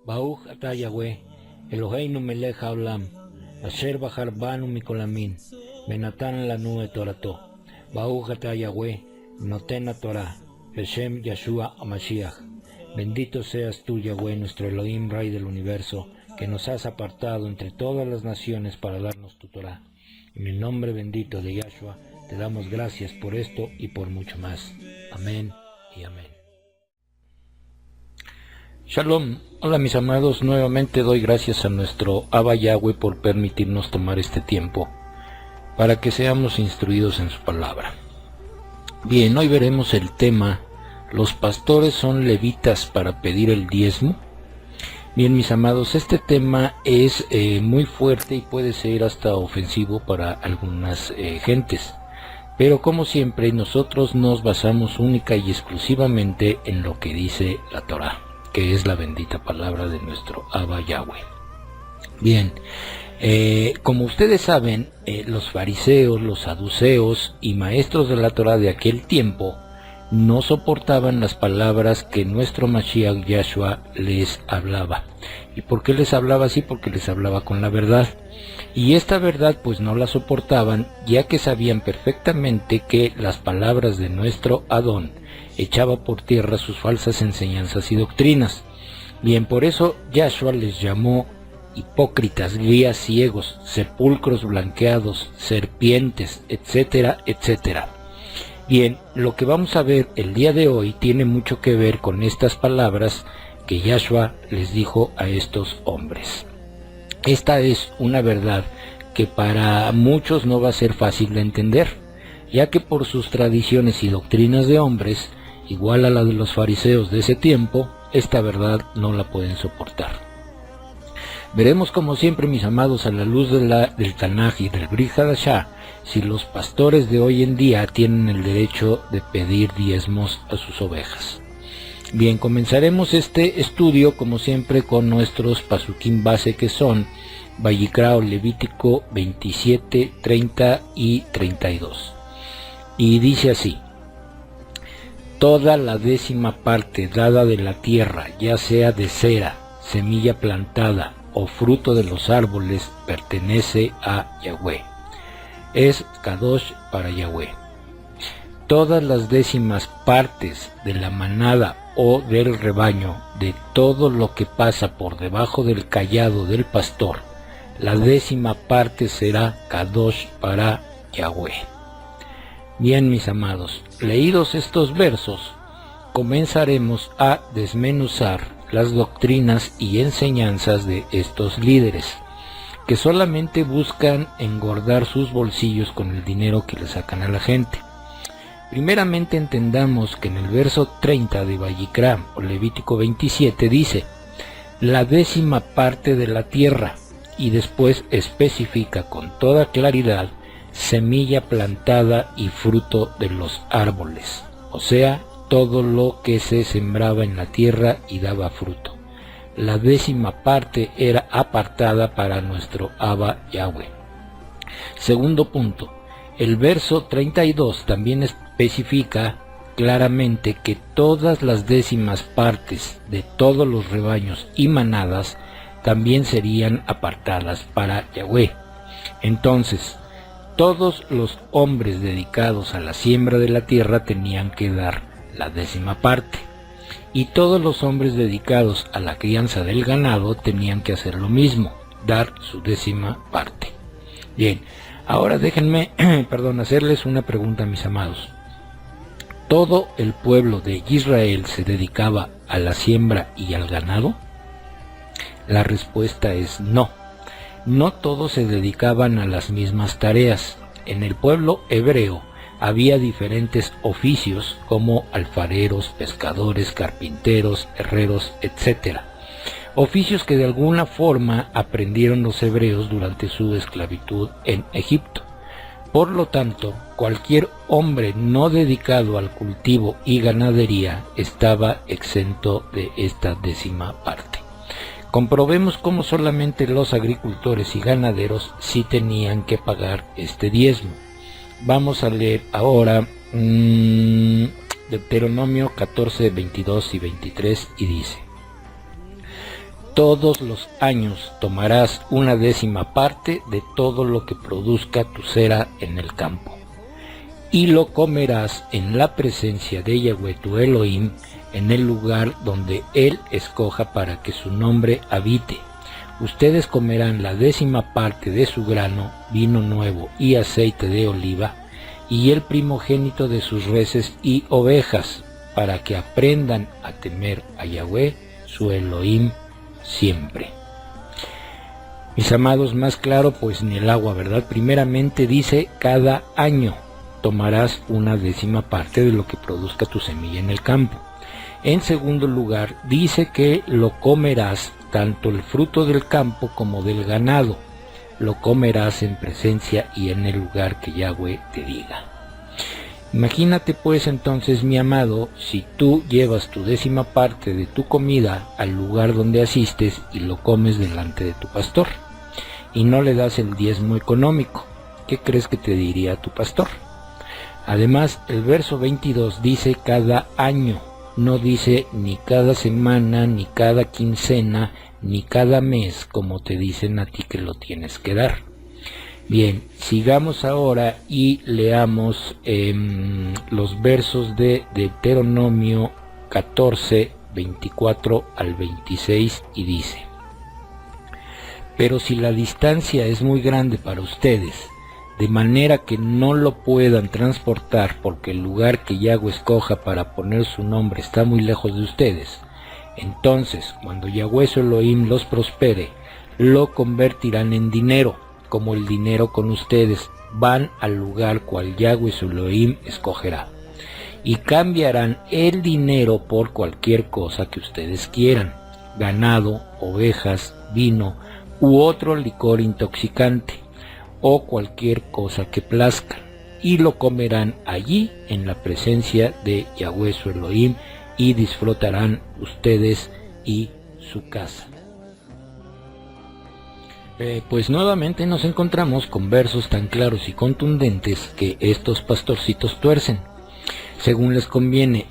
Baruch atah Yahweh, Eloheinu melech haolam, asher bahar banu mikolamin, venatan lanu et torato. Baruch atah Yahweh, noten Torah, Beshem Yeshua HaMashiach. Bendito seas tú, Yahweh, nuestro Elohim, Rey del universo, que nos has apartado entre todas las naciones para darnos tu Torah. En el nombre bendito de Yahshua, te damos gracias por esto y por mucho más. Amén y amén. Shalom, hola mis amados, nuevamente doy gracias a nuestro Abba Yahweh por permitirnos tomar este tiempo para que seamos instruidos en su palabra. Bien, hoy veremos el tema, ¿los pastores son levitas para pedir el diezmo? Bien mis amados, este tema es muy fuerte y puede ser hasta ofensivo para algunas gentes, pero como siempre nosotros nos basamos única y exclusivamente en lo que dice la Torah, que es la bendita palabra de nuestro Abba Yahweh. Bien, como ustedes saben, los fariseos, los saduceos y maestros de la Torah de aquel tiempo no soportaban las palabras que nuestro Mashiach Yahshua les hablaba. ¿Y por qué les hablaba así? Porque les hablaba con la verdad. Y esta verdad pues no la soportaban, ya que sabían perfectamente que las palabras de nuestro Adón echaba por tierra sus falsas enseñanzas y doctrinas. Bien, por eso Yahshua les llamó hipócritas, guías ciegos, sepulcros blanqueados, serpientes, etcétera, etcétera. Bien, lo que vamos a ver el día de hoy tiene mucho que ver con estas palabras que Yahshua les dijo a estos hombres. Esta es una verdad que para muchos no va a ser fácil de entender, ya que por sus tradiciones y doctrinas de hombres, igual a la de los fariseos de ese tiempo, esta verdad no la pueden soportar. Veremos como siempre, mis amados, a la luz del Tanaj y del Brit Hadashah, si los pastores de hoy en día tienen el derecho de pedir diezmos a sus ovejas. Bien, comenzaremos este estudio como siempre con nuestros pasukim base, que son Vayikra o Levítico 27, 30 y 32. Y dice así: toda la 10ª parte dada de la tierra, ya sea de cera, semilla plantada o fruto de los árboles, pertenece a Yahweh. Es Kadosh para Yahweh. Todas las 10ª partes de la manada o del rebaño, de todo lo que pasa por debajo del cayado del pastor, la 10ª parte será Kadosh para Yahweh. Bien, mis amados, leídos estos versos, comenzaremos a desmenuzar las doctrinas y enseñanzas de estos líderes, que solamente buscan engordar sus bolsillos con el dinero que le sacan a la gente. Primeramente entendamos que en el verso 30 de Vayikra o Levítico 27 dice la 10ª parte de la tierra, y después especifica con toda claridad semilla plantada y fruto de los árboles, o sea, todo lo que se sembraba en la tierra y daba fruto. La 10ª parte era apartada para nuestro Abba Yahweh. Segundo punto, el verso 32 también especifica claramente que todas las 10ª partes de todos los rebaños y manadas también serían apartadas para Yahweh. Entonces, todos los hombres dedicados a la siembra de la tierra tenían que dar la 10ª parte, y todos los hombres dedicados a la crianza del ganado tenían que hacer lo mismo, dar su 10ª parte. Bien, ahora déjenme hacerles una pregunta, mis amados. ¿Todo el pueblo de Israel se dedicaba a la siembra y al ganado? La respuesta es no. No todos se dedicaban a las mismas tareas. En el pueblo hebreo había diferentes oficios como alfareros, pescadores, carpinteros, herreros, etc. Oficios que de alguna forma aprendieron los hebreos durante su esclavitud en Egipto. Por lo tanto, cualquier hombre no dedicado al cultivo y ganadería estaba exento de esta 10ª parte. Comprobemos cómo solamente los agricultores y ganaderos sí tenían que pagar este diezmo. Vamos a leer ahora Deuteronomio 14, 22 y 23, y dice: todos los años tomarás una décima parte de todo lo que produzca tu cera en el campo, y lo comerás en la presencia de Yahweh tu Elohim, en el lugar donde Él escoja para que su nombre habite. Ustedes comerán la décima parte de su grano, vino nuevo y aceite de oliva, y el primogénito de sus reses y ovejas, para que aprendan a temer a Yahweh su Elohim siempre. Mis amados, más claro pues ni el agua, ¿verdad? Primeramente dice: cada año tomarás una décima parte de lo que produzca tu semilla en el campo. En segundo lugar, dice que lo comerás, tanto el fruto del campo como del ganado, lo comerás en presencia y en el lugar que Yahweh te diga. Imagínate pues entonces, mi amado, si tú llevas tu décima parte de tu comida al lugar donde asistes y lo comes delante de tu pastor, y no le das el diezmo económico, ¿qué crees que te diría tu pastor? Además, el verso 22 dice cada año, no dice ni cada semana, ni cada quincena, ni cada mes, como te dicen a ti que lo tienes que dar. Bien, sigamos ahora y leamos los versos de Deuteronomio 14, 24 al 26, y dice: pero si la distancia es muy grande para ustedes, de manera que no lo puedan transportar porque el lugar que Yahweh escoja para poner su nombre está muy lejos de ustedes, entonces cuando Yahweh su Elohim los prospere, lo convertirán en dinero, como el dinero con ustedes van al lugar cual Yahweh su Elohim escogerá, y cambiarán el dinero por cualquier cosa que ustedes quieran, ganado, ovejas, vino u otro licor intoxicante, o cualquier cosa que plazca, y lo comerán allí en la presencia de Yahweh su Elohim, y disfrutarán ustedes y su casa. Pues nuevamente nos encontramos con versos tan claros y contundentes que estos pastorcitos tuercen según les conviene.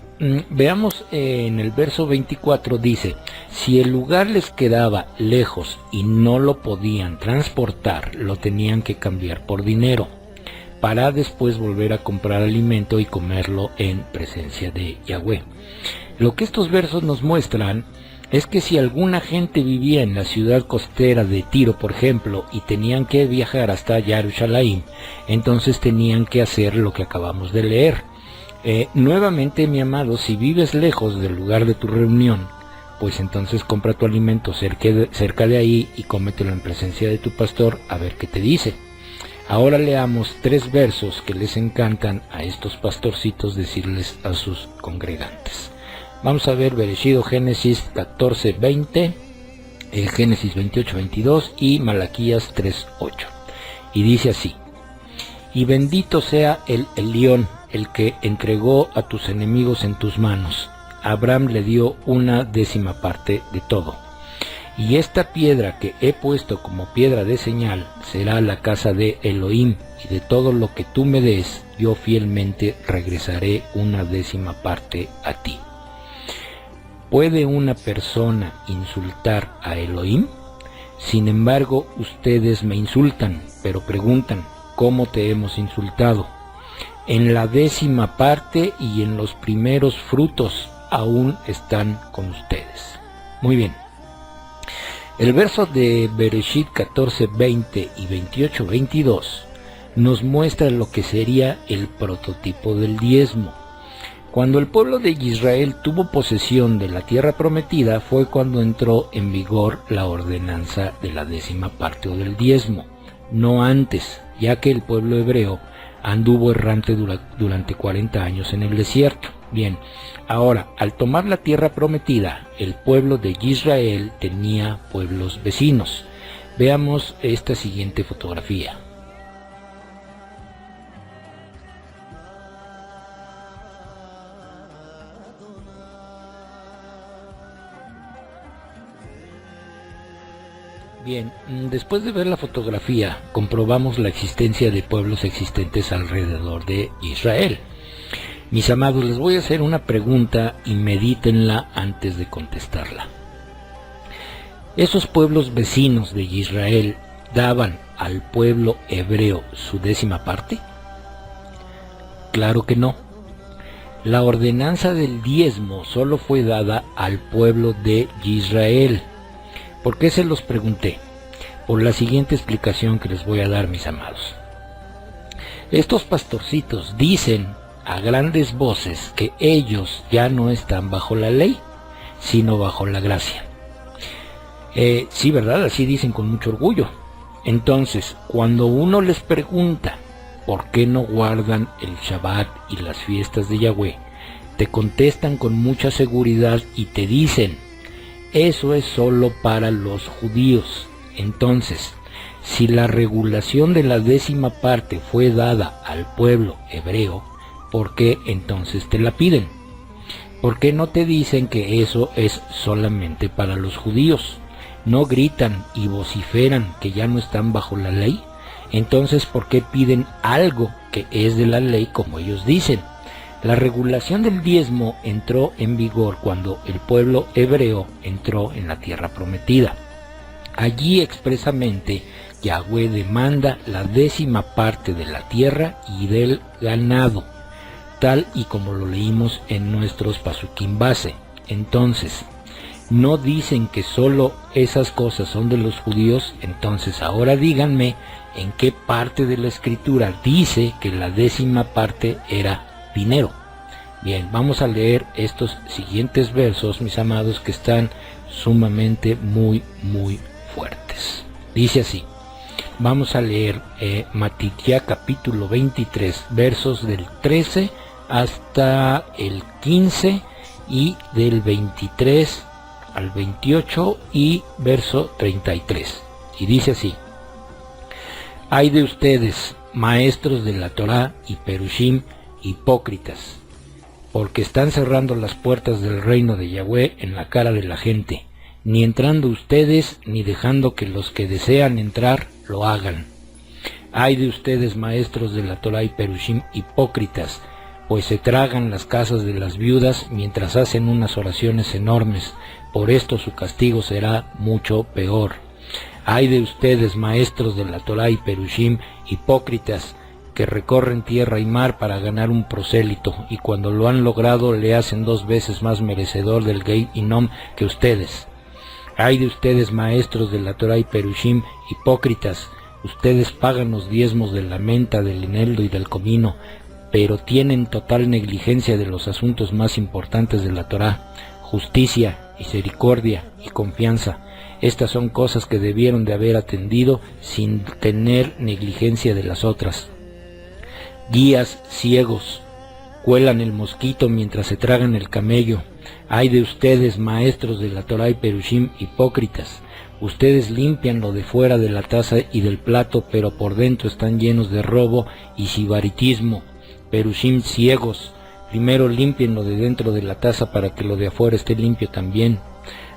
Veamos en el verso 24, dice: si el lugar les quedaba lejos y no lo podían transportar, lo tenían que cambiar por dinero, para después volver a comprar alimento y comerlo en presencia de Yahweh. Lo que estos versos nos muestran es que si alguna gente vivía en la ciudad costera de Tiro, por ejemplo, y tenían que viajar hasta Jerusalén, entonces tenían que hacer lo que acabamos de leer. Nuevamente, mi amado, si vives lejos del lugar de tu reunión, pues entonces compra tu alimento cerca de ahí y cómetelo en presencia de tu pastor, a ver qué te dice. Ahora leamos 3 versos que les encantan a estos pastorcitos decirles a sus congregantes. Vamos a ver Bereshit, Génesis 14, 20, Génesis 28, 22 y Malaquías 3, 8. Y dice así: y bendito sea el Elión, el que entregó a tus enemigos en tus manos. Abraham le dio una décima parte de todo. Y esta piedra que he puesto como piedra de señal será la casa de Elohim, y de todo lo que tú me des, yo fielmente regresaré una décima parte a ti. ¿Puede una persona insultar a Elohim? Sin embargo, ustedes me insultan, pero preguntan: ¿cómo te hemos insultado? En la décima parte y en los primeros frutos aún están con ustedes. Muy bien. El verso de Bereshit 14, 20 y 28, 22 nos muestra lo que sería el prototipo del diezmo. Cuando el pueblo de Israel tuvo posesión de la tierra prometida fue cuando entró en vigor la ordenanza de la décima parte o del diezmo, no antes, ya que el pueblo hebreo anduvo errante durante 40 años en el desierto. Bien, ahora, al tomar la tierra prometida, el pueblo de Israel tenía pueblos vecinos. Veamos esta siguiente fotografía. Bien, después de ver la fotografía, comprobamos la existencia de pueblos existentes alrededor de Israel. Mis amados, les voy a hacer una pregunta y medítenla antes de contestarla. ¿Esos pueblos vecinos de Israel daban al pueblo hebreo su 10ª parte? Claro que no. La ordenanza del diezmo solo fue dada al pueblo de Israel. ¿Por qué se los pregunté? Por la siguiente explicación que les voy a dar, mis amados. Estos pastorcitos dicen a grandes voces que ellos ya no están bajo la ley, sino bajo la gracia. Sí, ¿verdad? Así dicen con mucho orgullo. Entonces, cuando uno les pregunta por qué no guardan el Shabbat y las fiestas de Yahweh, te contestan con mucha seguridad y te dicen, eso es solo para los judíos. Entonces, si la regulación de la 10ª parte fue dada al pueblo hebreo, ¿por qué entonces te la piden? ¿Por qué no te dicen que eso es solamente para los judíos? ¿No gritan y vociferan que ya no están bajo la ley? Entonces, ¿por qué piden algo que es de la ley como ellos dicen? La regulación del diezmo entró en vigor cuando el pueblo hebreo entró en la tierra prometida. Allí expresamente Yahweh demanda la 10ª parte de la tierra y del ganado, tal y como lo leímos en nuestros pasukim base. Entonces, no dicen que solo esas cosas son de los judíos. Entonces ahora díganme en qué parte de la escritura dice que la 10ª parte era dinero. Bien, vamos a leer estos siguientes versos, mis amados, que están sumamente muy fuertes. Dice así, vamos a leer Matitya capítulo 23, versos del 13 hasta el 15 y del 23 al 28 y verso 33. Y dice así, hay de ustedes, maestros de la Torá y Perushim, hipócritas, porque están cerrando las puertas del reino de Yahweh en la cara de la gente, ni entrando ustedes, ni dejando que los que desean entrar lo hagan. Ay de ustedes, maestros de la Torá y Perushim, hipócritas, pues se tragan las casas de las viudas mientras hacen unas oraciones enormes, por esto su castigo será mucho peor. Ay de ustedes, maestros de la Torá y Perushim, hipócritas, que recorren tierra y mar para ganar un prosélito, y cuando lo han logrado le hacen 2 veces más merecedor del Geit Inom que ustedes. Ay de ustedes, maestros de la Torá y Perushim, hipócritas, ustedes pagan los diezmos de la menta, del eneldo y del comino, pero tienen total negligencia de los asuntos más importantes de la Torá, justicia, misericordia y confianza. Estas son cosas que debieron de haber atendido sin tener negligencia de las otras. Guías ciegos, cuelan el mosquito mientras se tragan el camello. Ay de ustedes, maestros de la Torá y Perushim, hipócritas, ustedes limpian lo de fuera de la taza y del plato, pero por dentro están llenos de robo y sibaritismo. Perushim ciegos, primero limpien lo de dentro de la taza para que lo de afuera esté limpio también.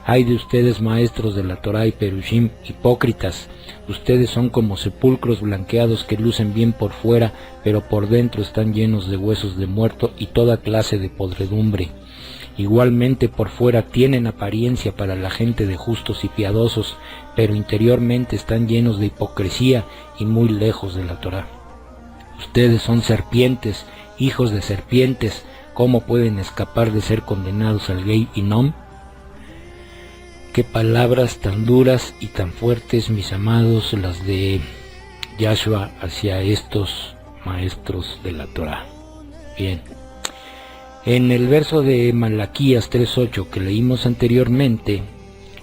Ay de ustedes, maestros de la Torá y Perushim, hipócritas, ustedes son como sepulcros blanqueados que lucen bien por fuera, pero por dentro están llenos de huesos de muerto y toda clase de podredumbre. Igualmente por fuera tienen apariencia para la gente de justos y piadosos, pero interiormente están llenos de hipocresía y muy lejos de la Torá. Ustedes son serpientes, hijos de serpientes, ¿cómo pueden escapar de ser condenados al Geit Inom? Qué palabras tan duras y tan fuertes, mis amados, las de Yahshua hacia estos maestros de la Torá. Bien, en el verso de Malaquías 3:8 que leímos anteriormente,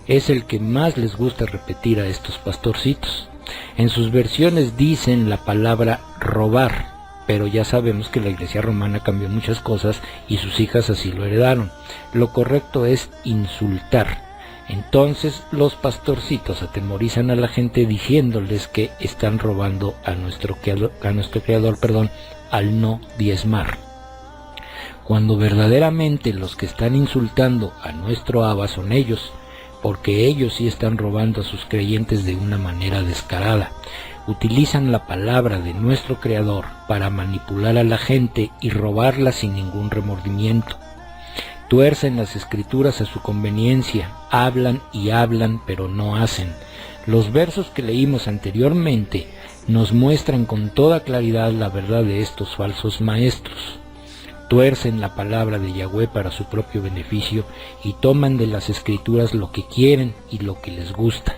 es el que más les gusta repetir a estos pastorcitos. En sus versiones dicen la palabra robar, pero ya sabemos que la Iglesia romana cambió muchas cosas y sus hijas así lo heredaron. Lo correcto es insultar. Entonces los pastorcitos atemorizan a la gente diciéndoles que están robando a nuestro creador, al no diezmar. Cuando verdaderamente los que están insultando a nuestro Abba son ellos, porque ellos sí están robando a sus creyentes de una manera descarada. utilizan la palabra de nuestro Creador para manipular a la gente y robarla sin ningún remordimiento. Tuercen las escrituras a su conveniencia, hablan y hablan, pero no hacen. Los versos que leímos anteriormente nos muestran con toda claridad la verdad de estos falsos maestros. Tuercen la palabra de Yahweh para su propio beneficio y toman de las escrituras lo que quieren y lo que les gusta.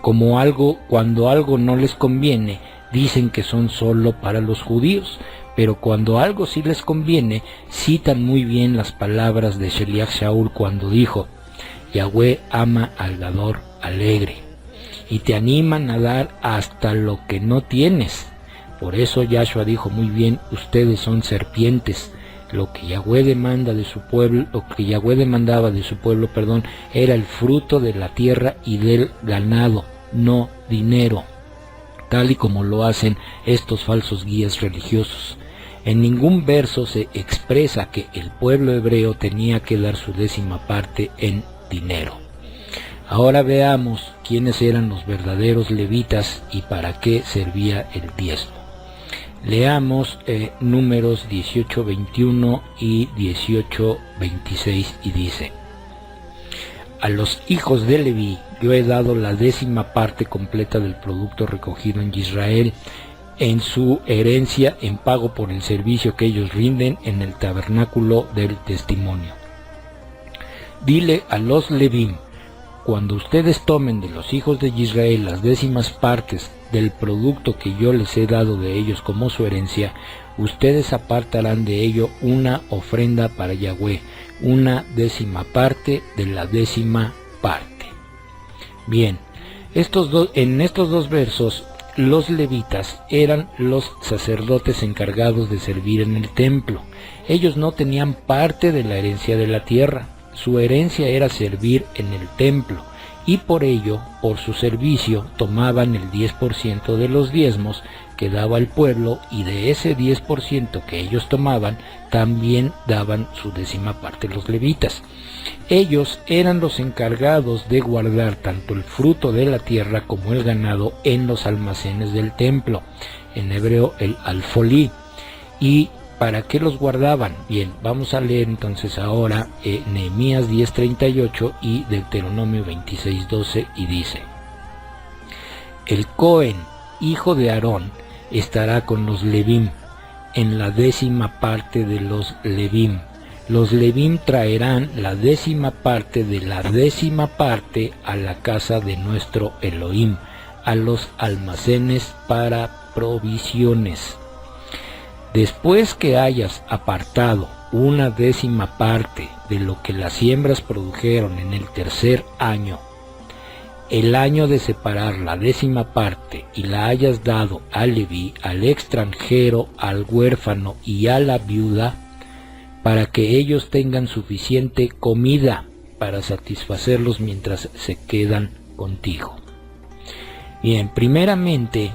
Cuando algo no les conviene, dicen que son solo para los judíos, pero cuando algo sí les conviene, citan muy bien las palabras de Sheliach Shaul cuando dijo: Yahweh ama al dador alegre, y te animan a dar hasta lo que no tienes. Por eso Yahshua dijo muy bien: ustedes son serpientes. Lo que Yahweh demandaba de su pueblo, era el fruto de la tierra y del ganado, no dinero, tal y como lo hacen estos falsos guías religiosos. En ningún verso se expresa que el pueblo hebreo tenía que dar su 10ª parte en dinero. Ahora veamos quiénes eran los verdaderos levitas y para qué servía el diezmo. Leamos Números 18:21 y 18:26 y dice: a los hijos de Leví yo he dado la 10ª parte completa del producto recogido en Israel, en su herencia en pago por el servicio que ellos rinden en el tabernáculo del testimonio. Dile a los Leví: cuando ustedes tomen de los hijos de Israel las 10ª partes del producto que yo les he dado de ellos como su herencia, ustedes apartarán de ello una ofrenda para Yahweh, una 10ª parte de la 10ª parte. Bien, en estos dos versos, los levitas eran los sacerdotes encargados de servir en el templo. Ellos no tenían parte de la herencia de la tierra. Su herencia era servir en el templo, y por ello, por su servicio, tomaban el 10% de los diezmos que daba el pueblo, y de ese 10% que ellos tomaban, también daban su 10ª parte los levitas. Ellos eran los encargados de guardar tanto el fruto de la tierra como el ganado en los almacenes del templo, en hebreo el alfolí. ¿Y para qué los guardaban? Bien, vamos a leer entonces ahora Nehemías 10:38 y Deuteronomio 26:12, y dice: el Cohen, hijo de Aarón, estará con los Levim en la 10ª parte de los Levim. Los Levim traerán la 10ª parte de la 10ª parte a la casa de nuestro Elohim, a los almacenes para provisiones. Después que hayas apartado una 10ª parte de lo que las siembras produjeron en el tercer año, el año de separar la 10ª parte, y la hayas dado al Leví, al extranjero, al huérfano y a la viuda, para que ellos tengan suficiente comida para satisfacerlos mientras se quedan contigo. Bien, primeramente,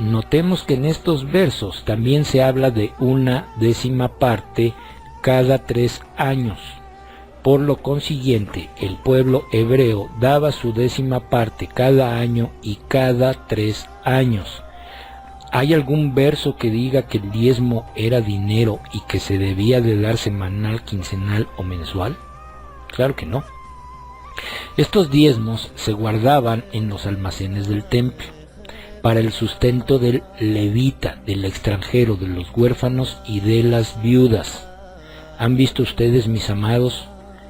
notemos que en estos versos también se habla de una 10ª parte cada 3 años. Por lo consiguiente, el pueblo hebreo daba su 10ª parte cada año y cada 3 años. ¿Hay algún verso que diga que el diezmo era dinero y que se debía de dar semanal, quincenal o mensual? Claro que no. Estos diezmos se guardaban en los almacenes del templo, para el sustento del levita, del extranjero, de los huérfanos y de las viudas. ¿Han visto ustedes, mis amados,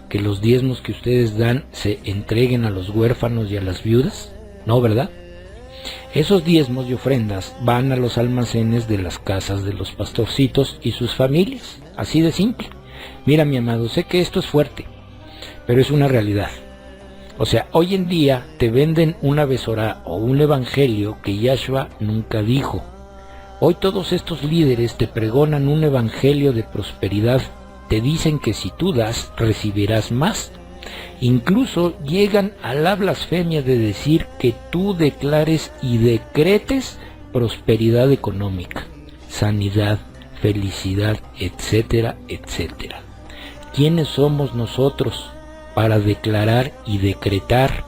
que los diezmos que ustedes dan se entreguen a los huérfanos y a las viudas? No, ¿verdad? Esos diezmos y ofrendas van a los almacenes de las casas de los pastorcitos y sus familias, así de simple. Mira, mi amado, sé que esto es fuerte, pero es una realidad. O sea, hoy en día te venden una besorá o un evangelio que Yahshua nunca dijo. Hoy todos estos líderes te pregonan un evangelio de prosperidad. Te dicen que si tú das, recibirás más. Incluso llegan a la blasfemia de decir que tú declares y decretes prosperidad económica, sanidad, felicidad, etcétera, etcétera. ¿Quiénes somos nosotros para declarar y decretar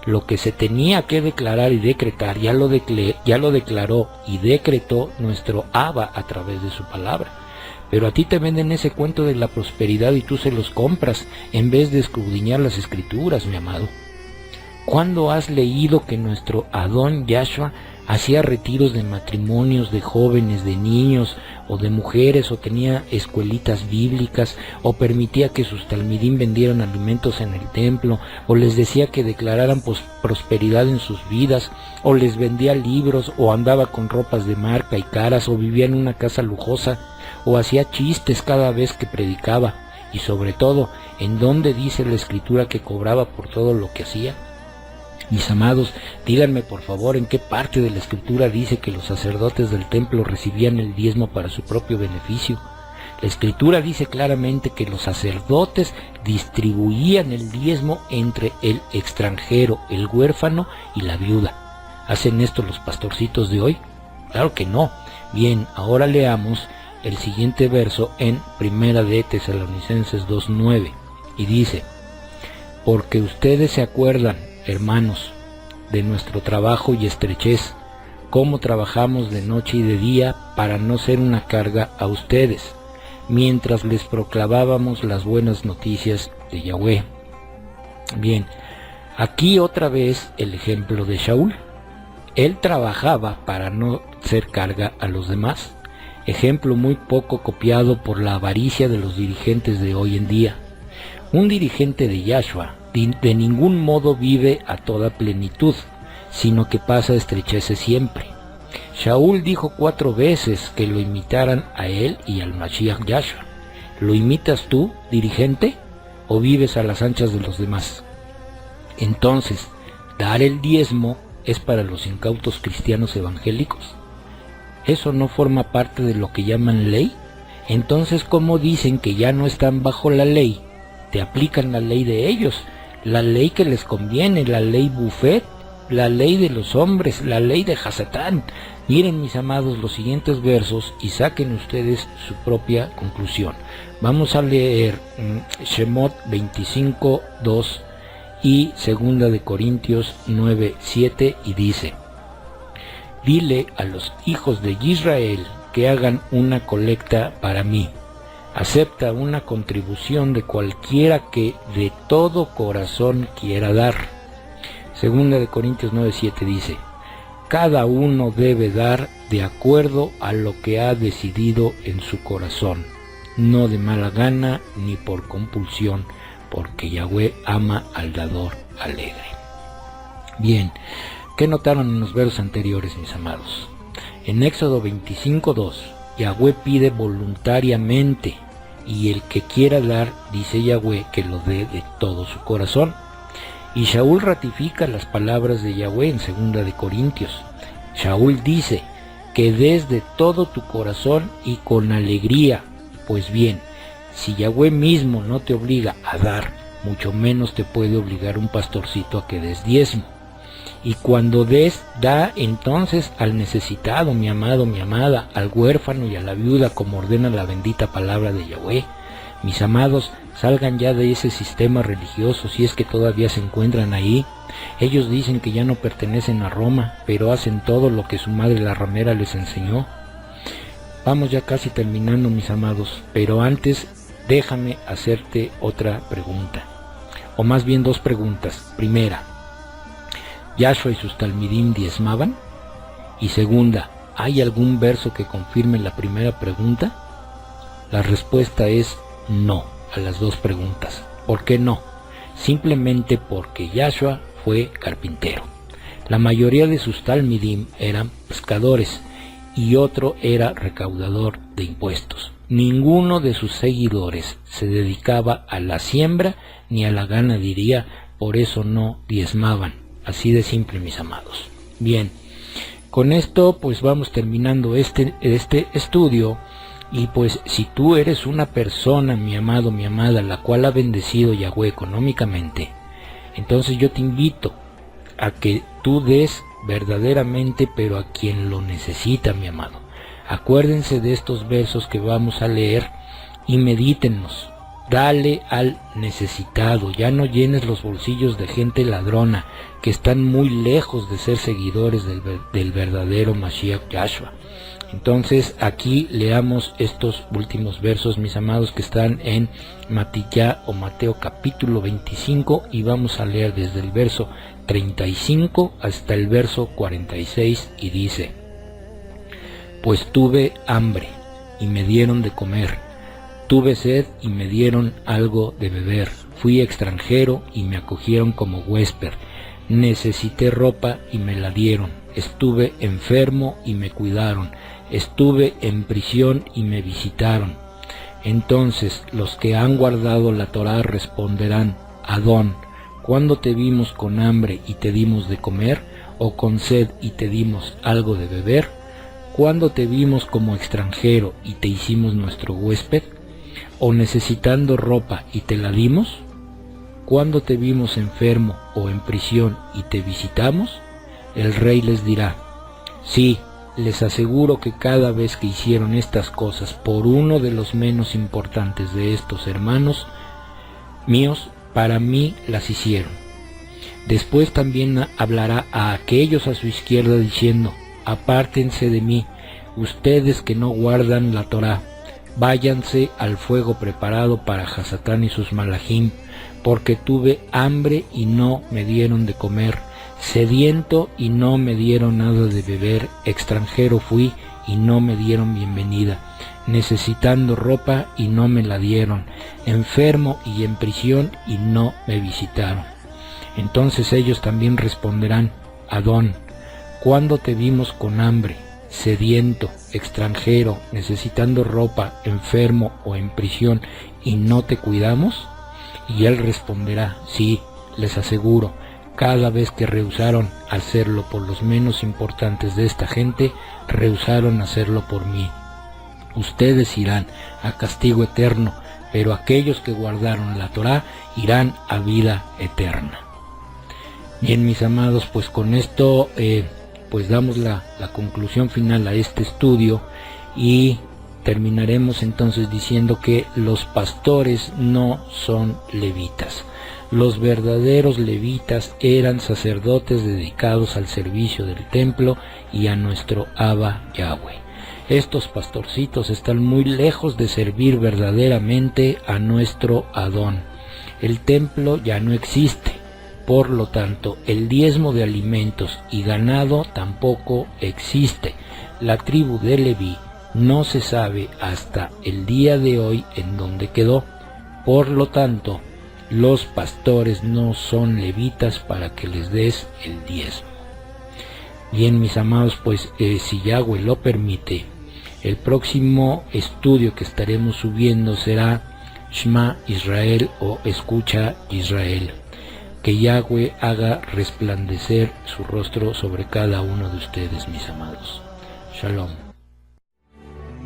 Lo que se tenía que declarar y decretar ya lo declaró y decretó nuestro Abba a través de su palabra. Pero a ti te venden ese cuento de la prosperidad y tú se los compras en vez de escudriñar las escrituras, mi amado. ¿Cuándo has leído que nuestro Adón Yahshua hacía retiros de matrimonios de jóvenes, de niños o de mujeres, o tenía escuelitas bíblicas, o permitía que sus talmidim vendieran alimentos en el templo, o les decía que declararan prosperidad en sus vidas, o les vendía libros, o andaba con ropas de marca y caras, o vivía en una casa lujosa, o hacía chistes cada vez que predicaba? Y sobre todo, ¿en dónde dice la escritura que cobraba por todo lo que hacía? Mis amados, díganme por favor en qué parte de la escritura dice que los sacerdotes del templo recibían el diezmo para su propio beneficio. La escritura dice claramente que los sacerdotes distribuían el diezmo entre el extranjero, el huérfano y la viuda. ¿Hacen esto los pastorcitos de hoy? Claro que no. Bien, ahora leamos el siguiente verso en Primera de Tesalonicenses 2:9 y dice: porque ustedes se acuerdan, hermanos, de nuestro trabajo y estrechez, cómo trabajamos de noche y de día para no ser una carga a ustedes, mientras les proclamábamos las buenas noticias de Yahweh. Bien, aquí otra vez el ejemplo de Shaul. Él trabajaba para no ser carga a los demás, ejemplo muy poco copiado por la avaricia de los dirigentes de hoy en día. Un dirigente de Yahshua de ningún modo vive a toda plenitud, sino que pasa estrecheces siempre. Shaul dijo 4 veces que lo imitaran a él y al Mashiach Yahshua. ¿Lo imitas tú, dirigente, o vives a las anchas de los demás? Entonces, dar el diezmo es para los incautos cristianos evangélicos. ¿Eso no forma parte de lo que llaman ley? Entonces, ¿cómo dicen que ya no están bajo la ley? Te aplican la ley de ellos, la ley que les conviene, la ley Buffet, la ley de los hombres, la ley de Hasatán. Miren, mis amados, los siguientes versos y saquen ustedes su propia conclusión. Vamos a leer Shemot 25:2 y 2 de Corintios 9:7 y dice: dile a los hijos de Israel que hagan una colecta para mí. Acepta una contribución de cualquiera que de todo corazón quiera dar. 2 de Corintios 9:7 dice: cada uno debe dar de acuerdo a lo que ha decidido en su corazón, no de mala gana ni por compulsión, porque Yahweh ama al dador alegre. Bien, ¿qué notaron en los versos anteriores, mis amados? En Éxodo 25:2, Yahweh pide voluntariamente, y el que quiera dar, dice Yahweh, que lo dé de todo su corazón. Y Shaul ratifica las palabras de Yahweh en 2 de Corintios. Shaul dice que des de todo tu corazón y con alegría. Pues bien, si Yahweh mismo no te obliga a dar, mucho menos te puede obligar un pastorcito a que des diezmo. Y cuando des, da entonces al necesitado, mi amado, mi amada, al huérfano y a la viuda, como ordena la bendita palabra de Yahweh. Mis amados, salgan ya de ese sistema religioso, si es que todavía se encuentran ahí. Ellos dicen que ya no pertenecen a Roma, pero hacen todo lo que su madre la ramera les enseñó. Vamos ya casi terminando, mis amados, pero antes déjame hacerte otra pregunta, o más bien 2 preguntas. Primera, ¿Yahshua y sus talmidim diezmaban? Y segunda, ¿hay algún verso que confirme la primera pregunta? La respuesta es no a las 2 preguntas. ¿Por qué no? Simplemente porque Yahshua fue carpintero. La mayoría de sus talmidim eran pescadores y otro era recaudador de impuestos. Ninguno de sus seguidores se dedicaba a la siembra ni a la ganadería, por eso no diezmaban. Así de simple, mis amados. Bien, con esto pues vamos terminando este estudio. Y pues si tú eres una persona, mi amado, mi amada, la cual ha bendecido Yahweh económicamente, entonces yo te invito a que tú des verdaderamente, pero a quien lo necesita, mi amado. Acuérdense de estos versos que vamos a leer y medítenlos. Dale al necesitado, ya no llenes los bolsillos de gente ladrona, que están muy lejos de ser seguidores del verdadero Mashiach Yahshua. Entonces aquí leamos estos últimos versos, mis amados, que están en Mateo capítulo 25, y vamos a leer desde el verso 35 hasta el verso 46, y dice: Pues tuve hambre y me dieron de comer, tuve sed y me dieron algo de beber, fui extranjero y me acogieron como huésped, necesité ropa y me la dieron, estuve enfermo y me cuidaron, estuve en prisión y me visitaron. Entonces los que han guardado la Torá responderán: Adón, ¿cuándo te vimos con hambre y te dimos de comer, o con sed y te dimos algo de beber? ¿Cuándo te vimos como extranjero y te hicimos nuestro huésped, o necesitando ropa y te la dimos? ¿Cuándo te vimos enfermo o en prisión y te visitamos? El rey les dirá: Sí, les aseguro que cada vez que hicieron estas cosas por uno de los menos importantes de estos hermanos míos, para mí las hicieron. Después también hablará a aquellos a su izquierda diciendo: Apártense de mí, ustedes que no guardan la Torá, váyanse al fuego preparado para Hasatán y sus malajim, porque tuve hambre y no me dieron de comer, sediento y no me dieron nada de beber, extranjero fui y no me dieron bienvenida, necesitando ropa y no me la dieron, enfermo y en prisión y no me visitaron. Entonces ellos también responderán: Adón, ¿cuándo te vimos con hambre, sediento, extranjero, necesitando ropa, enfermo o en prisión y no te cuidamos? Y él responderá: Sí, les aseguro, cada vez que rehusaron hacerlo por los menos importantes de esta gente, rehusaron hacerlo por mí. Ustedes irán a castigo eterno, pero aquellos que guardaron la Torá irán a vida eterna. Bien, mis amados, pues con esto pues damos la conclusión final a este estudio, y terminaremos entonces diciendo que los pastores no son levitas. Los verdaderos levitas eran sacerdotes dedicados al servicio del templo y a nuestro Abba Yahweh. Estos pastorcitos están muy lejos de servir verdaderamente a nuestro Adón. El templo ya no existe, por lo tanto el diezmo de alimentos y ganado tampoco existe. La tribu de Leví no se sabe hasta el día de hoy en dónde quedó. Por lo tanto, los pastores no son levitas para que les des el diezmo. Bien, mis amados, pues si Yahweh lo permite, el próximo estudio que estaremos subiendo será Shema Israel, o Escucha Israel. Que Yahweh haga resplandecer su rostro sobre cada uno de ustedes, mis amados. Shalom.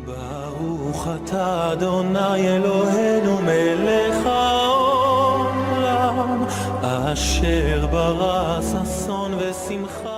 ברוך אתה אדוני אלוהינו מלך העולם, אשר ברא ששון ושמחה